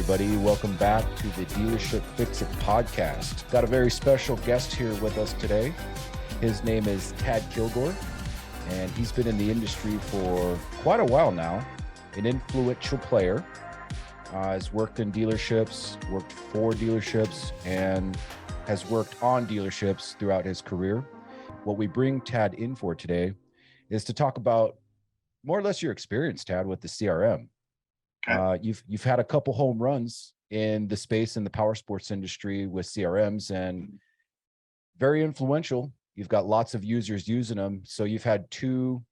everybody. Welcome back to the Dealership Fixit podcast. Got a very special guest here with us today. His name is Tad Kilgore, and he's been in the industry for quite a while now. An influential player. Has worked in dealerships, worked for dealerships, and has worked on dealerships throughout his career. What we bring Tad in for today is to talk about more or less your experience, Tad, with the CRM. You've had a couple home runs in the space in the powersports industry with CRMs, and very influential. You've got lots of users using them. So you've had two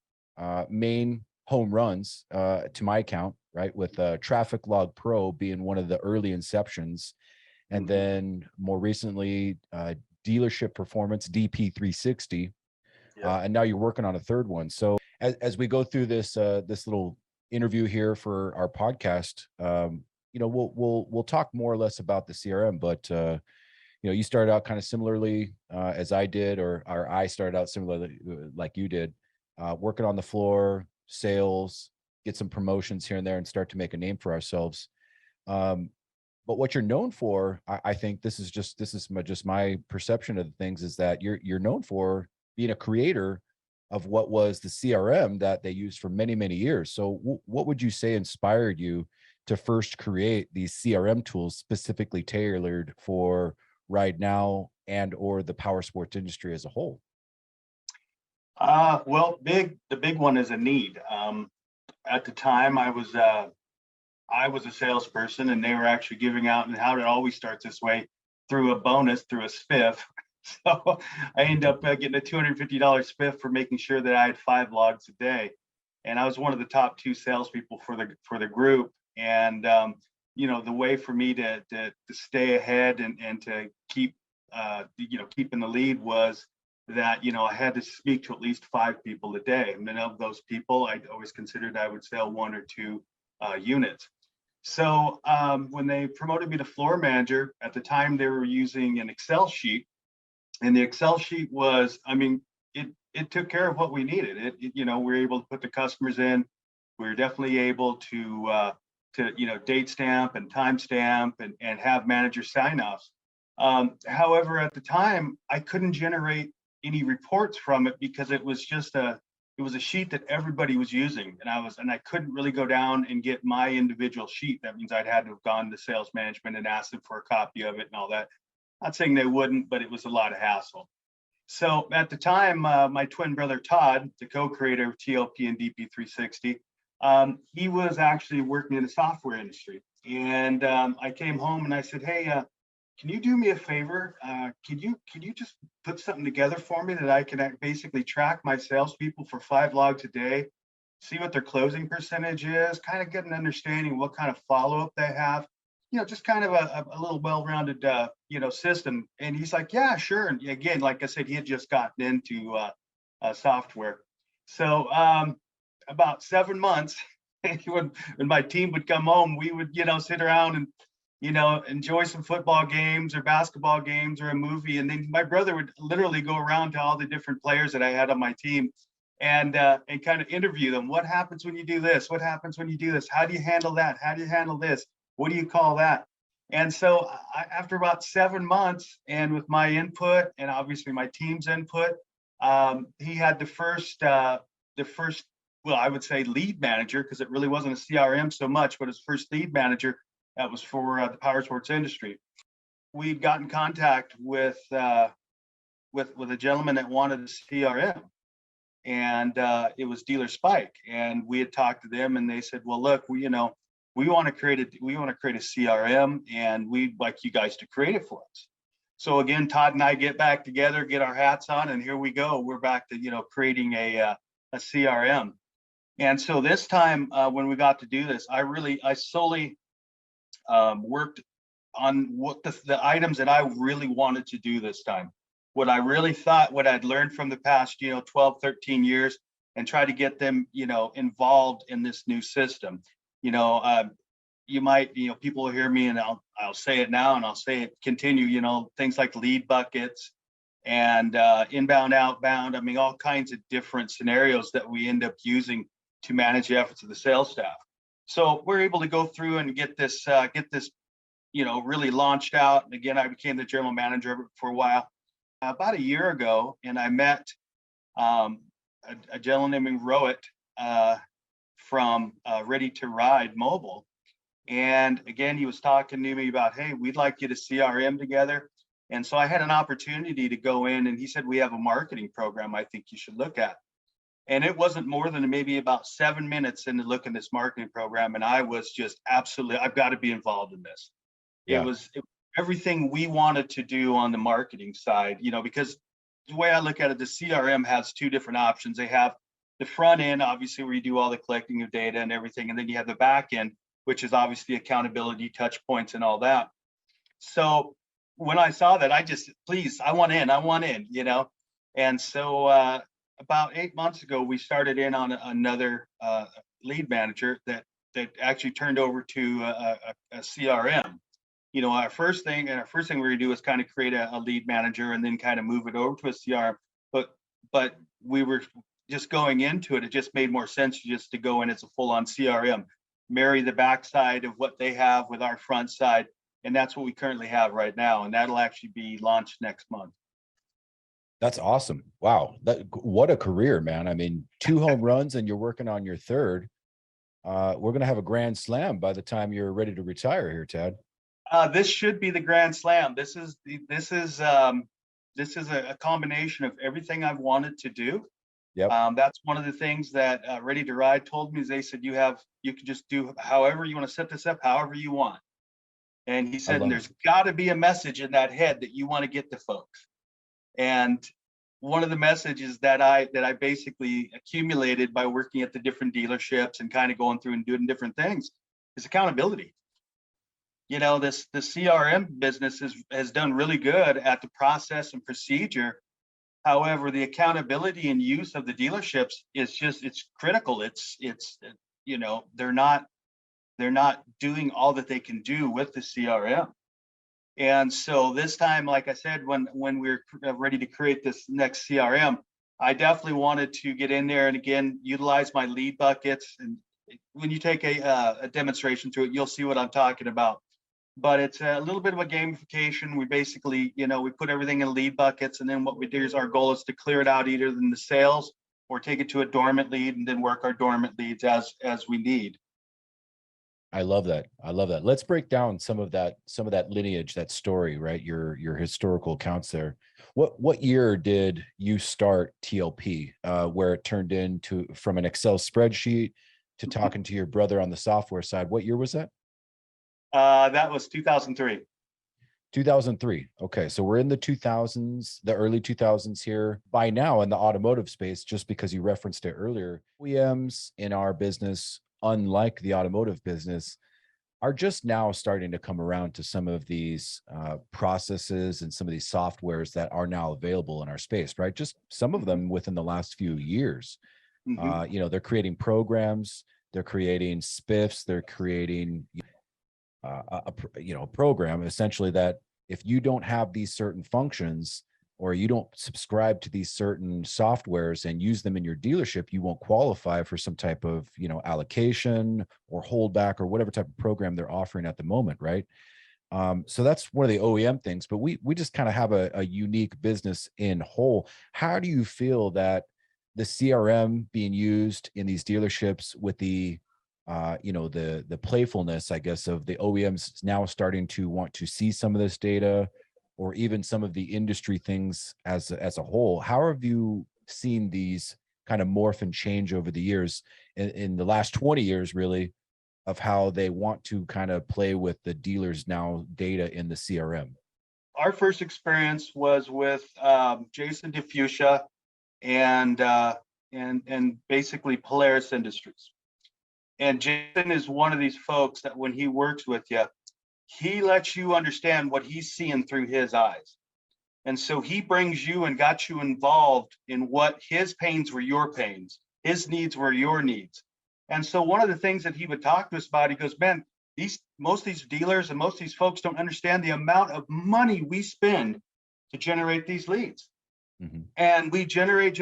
main home runs to my account, right? With Traffic Log Pro being one of the early inceptions. And then more recently, Dealership Performance, DP360. And now you're working on a third one. So as we go through this little interview here for our podcast, we'll talk more or less about the CRM, but you started out kind of similarly as I did, or I started out similarly like you did, working on the floor, sales, get some promotions here and there, and start to make a name for ourselves. But what you're known for, I think this is just my perception of the things, is that you're known for being a creator of what was the CRM that they used for many, many years. So what would you say inspired you to first create these CRM tools specifically tailored for RideNow and or the powersports industry as a whole? The big one is a need. At the time, I was a salesperson, and they were actually giving out, and how it always starts this way, through a bonus, through a spiff. So I ended up getting a $250 spiff for making sure that I had 5 logs a day, and I was one of the top 2 salespeople for the group. And the way for me to stay ahead and to keep keeping the lead was that I had to speak to at least 5 people a day. And then of those people, I always considered I would sell 1 or 2 units. So when they promoted me to floor manager, at the time they were using an Excel sheet. And the Excel sheet was, it took care of what we needed. We were able to put the customers in. We were definitely able to date stamp and time stamp and have manager sign-offs. However, at the time, I couldn't generate any reports from it because it was a sheet that everybody was using, and I couldn't really go down and get my individual sheet. That means I'd had to have gone to sales management and asked them for a copy of it and all that. Not saying they wouldn't, but it was a lot of hassle. So at the time, my twin brother Todd, the co-creator of TLP and DP360, he was actually working in the software industry. And I came home and I said, hey, can you do me a favor? Can you just put something together for me that I can basically track my salespeople for 5 logs a day, see what their closing percentage is, kind of get an understanding of what kind of follow-up they have, just kind of a little well-rounded, system. And he's like, yeah, sure. And again, like I said, he had just gotten into software. So about 7 months, when my team would come home, we would, sit around and, enjoy some football games or basketball games or a movie. And then my brother would literally go around to all the different players that I had on my team and kind of interview them. What happens when you do this? What happens when you do this? How do you handle that? How do you handle this? What do you call that? And so after about 7 months, and with my input and obviously my team's input, he had the first, well, I would say lead manager, because it really wasn't a CRM so much, but his first lead manager that was for the powersports industry. We'd got in contact with a gentleman that wanted a CRM, and it was Dealerspike. And we had talked to them, and they said, well, look, we want to create a CRM, and we'd like you guys to create it for us. So again, Todd and I get back together, get our hats on, and here we go. We're back to creating a CRM. And so this time when we got to do this, I solely worked on what the items that I really wanted to do this time. What I really thought, what I'd learned from the past 12, 13 years, and try to get them involved in this new system. You might, people will hear me, and I'll say it now, and I'll say it continue, things like lead buckets and inbound, outbound. All kinds of different scenarios that we end up using to manage the efforts of the sales staff. So we're able to go through and get this really launched out. And again, I became the general manager for a while, about a year ago, and I met a gentleman named Rowett from Ready to Ride Mobile. And again, he was talking to me about, hey, we'd like you to CRM together. And so I had an opportunity to go in, and he said, we have a marketing program I think you should look at. And it wasn't more than maybe about 7 minutes into looking at this marketing program. And I was just absolutely, I've got to be involved in this. Yeah. It was everything we wanted to do on the marketing side, because the way I look at it, the CRM has two different options. They have the front end, obviously, where you do all the collecting of data and everything. And then you have the back end, which is obviously accountability, touch points, and all that. So when I saw that, I want in, And so about 8 months ago, we started in on another lead manager that actually turned over to a CRM. Our first thing we're gonna do is kind of create a lead manager and then kind of move it over to a CRM. But we were just going into it. It just made more sense just to go in as a full-on CRM, marry the backside of what they have with our front side. And that's what we currently have right now. And that'll actually be launched next month. That's awesome. Wow. What a career, man. I mean, 2 home runs and you're working on your third. We're going to have a grand slam by the time you're ready to retire here, Tad. This should be the grand slam. This is a combination of everything I've wanted to do. Yep. That's one of the things that Ready to Ride told me. Is they said you can just do however you want to set this up, however you want. And he said, there's got to be a message in that head that you want to get to folks. And one of the messages that I basically accumulated by working at the different dealerships and kind of going through and doing different things is accountability. The CRM business has done really good at the process and procedure. However, the accountability and use of the dealerships it's critical. They're not doing all that they can do with the CRM. And so this time, like I said, when we're ready to create this next CRM, I definitely wanted to get in there and again utilize my lead buckets. And when you take a demonstration through it, you'll see what I'm talking about. But it's a little bit of a gamification. We basically, we put everything in lead buckets, and then what we do is our goal is to clear it out either in the sales or take it to a dormant lead and then work our dormant leads as we need. I love that. Let's break down some of that lineage, that story, right? Your historical accounts there. What year did you start TLP, where it turned into from an Excel spreadsheet to talking to your brother on the software side? What year was that? That was 2003. 2003. Okay. So we're in the 2000s, the early 2000s here. By now in the automotive space, just because you referenced it earlier, OEMs in our business, unlike the automotive business, are just now starting to come around to some of these processes and some of these softwares that are now available in our space, right? Just some of them within the last few years. Mm-hmm. They're creating programs, they're creating spiffs, they're creating a program essentially that if you don't have these certain functions or you don't subscribe to these certain softwares and use them in your dealership, you won't qualify for some type of, allocation or holdback or whatever type of program they're offering at the moment. Right. So that's one of the OEM things, but we just kind of have a unique business in whole. How do you feel that the CRM being used in these dealerships with the the playfulness, I guess, of the OEMs now starting to want to see some of this data, or even some of the industry things as a whole? How have you seen these kind of morph and change over the years in the last 20 years, really, of how they want to kind of play with the dealers now data in the CRM? Our first experience was with Jason DeFucia and basically Polaris Industries. And Jason is one of these folks that when he works with you, he lets you understand what he's seeing through his eyes. And so he brings you and got you involved in what his pains were your pains, his needs were your needs. And so one of the things that he would talk to us about, he goes, man, most of these dealers and most of these folks don't understand the amount of money we spend to generate these leads. Mm-hmm. And we generate,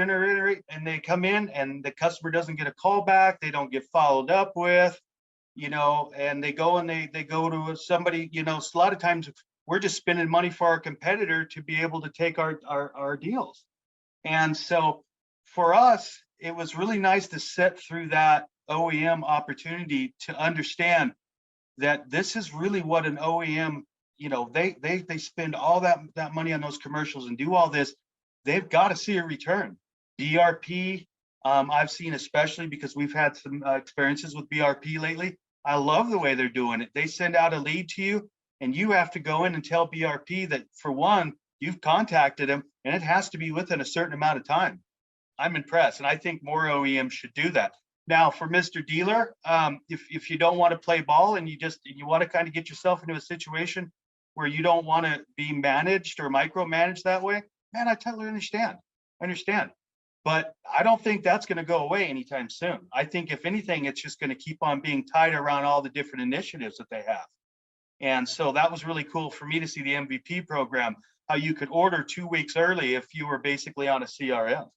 and they come in and the customer doesn't get a call back. They don't get followed up with. and they go and they go to somebody, so a lot of times we're just spending money for our competitor to be able to take our deals. And so for us, it was really nice to sit through that OEM opportunity to understand that this is really what an OEM, they spend all that money on those commercials and do all this. They've got to see a return. BRP, I've seen, especially because we've had some experiences with BRP lately. I love the way they're doing it. They send out a lead to you, and you have to go in and tell BRP that, for one, you've contacted them, and it has to be within a certain amount of time. I'm impressed, and I think more OEMs should do that. Now, for Mr. Dealer, if you don't want to play ball and you want to kind of get yourself into a situation where you don't want to be managed or micromanaged that way, man, I totally understand. But I don't think that's going to go away anytime soon. I think, if anything, it's just going to keep on being tied around all the different initiatives that they have. And so that was really cool for me to see the MVP program, how you could order 2 weeks early if you were basically on a CRM.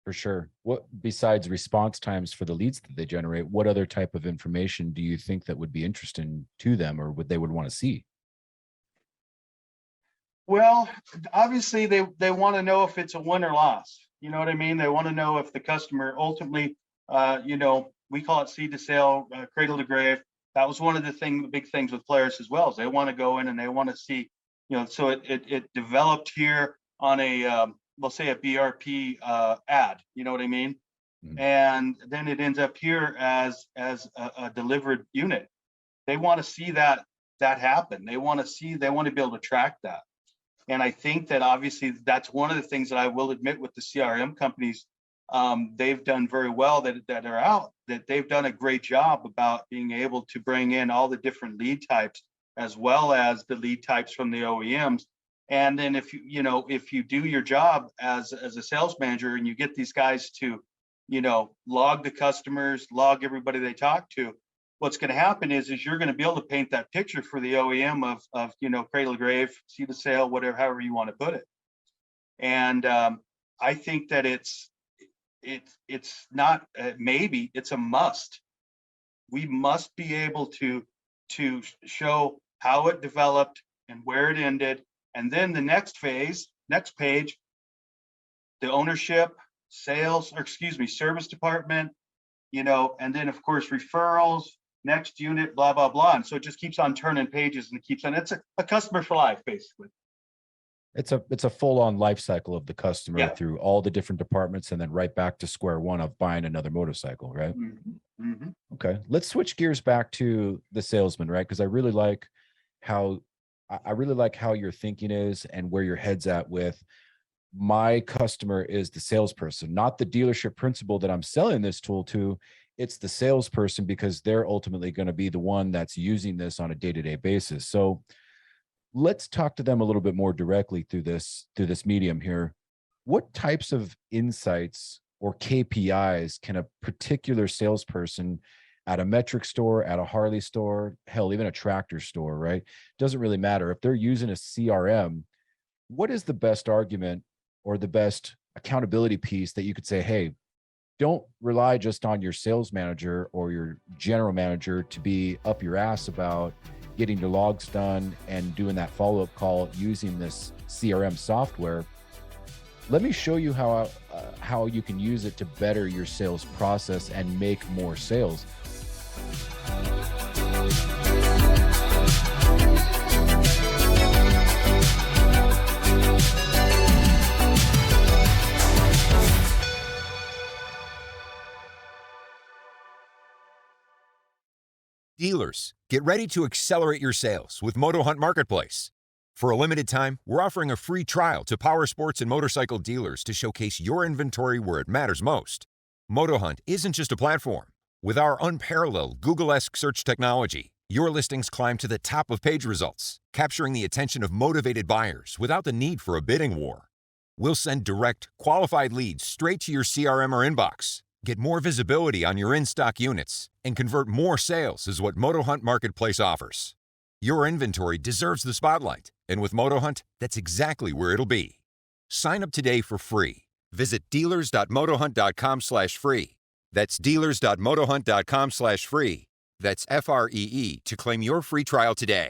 For sure. What, besides response times for the leads that they generate, what other type of information do you think that would be interesting to them, or what they would want to see? Well, obviously they want to know if it's a win or loss. You know what I mean? They want to know if the customer ultimately, we call it seed to sale, cradle to grave. That was one of the big things with Polaris as well, is they want to go in and they want to see, so it developed here on a, we'll say a BRP ad, you know what I mean? Mm-hmm. And then it ends up here as a delivered unit. They want to see that happen. They want to be able to track that. And I think that obviously that's one of the things that I will admit with the CRM companies, they've done very well that are out, that they've done a great job about being able to bring in all the different lead types, as well as the lead types from the OEMs. And then if you do your job as a sales manager and you get these guys to, log the customers, log everybody they talk to, what's going to happen is you're going to be able to paint that picture for the OEM of cradle to grave, seed to sale, whatever, however you want to put it. And I think that it's not maybe, it's a must. We must be able to show how it developed and where it ended, and then the next page, the ownership, service department, and then of course referrals, next unit, blah, blah, blah. And so it just keeps on turning pages, and it keeps on, it's a customer for life, basically. It's a full-on life cycle of the customer through all the different departments, and then right back to square one of buying another motorcycle, right? Mm-hmm. Mm-hmm. Okay. Let's switch gears back to the salesman, right? Because I really like how your thinking is and where your head's at with, my customer is the salesperson, not the dealership principal that I'm selling this tool to. It's the salesperson, because they're ultimately going to be the one that's using this on a day-to-day basis. So let's talk to them a little bit more directly through this medium here. What types of insights or KPIs can a particular salesperson at a metric store, at a Harley store, hell, even a tractor store, right? Doesn't really matter. If they're using a CRM, what is the best argument or the best accountability piece that you could say, hey, don't rely just on your sales manager or your general manager to be up your ass about getting your logs done and doing that follow-up call using this CRM software. Let me show you how you can use it to better your sales process and make more sales. Dealers, get ready to accelerate your sales with MotoHunt Marketplace. For a limited time, we're offering a free trial to Powersports and motorcycle dealers to showcase your inventory where it matters most. MotoHunt isn't just a platform. With our unparalleled Google-esque search technology, your listings climb to the top of page results, capturing the attention of motivated buyers without the need for a bidding war. We'll send direct, qualified leads straight to your CRM or inbox. Get more visibility on your in-stock units, and convert more sales is what MotoHunt Marketplace offers. Your inventory deserves the spotlight, and with MotoHunt, that's exactly where it'll be. Sign up today for free. Visit dealers.motohunt.com/free. That's dealers.motohunt.com/free. That's FREE to claim your free trial today.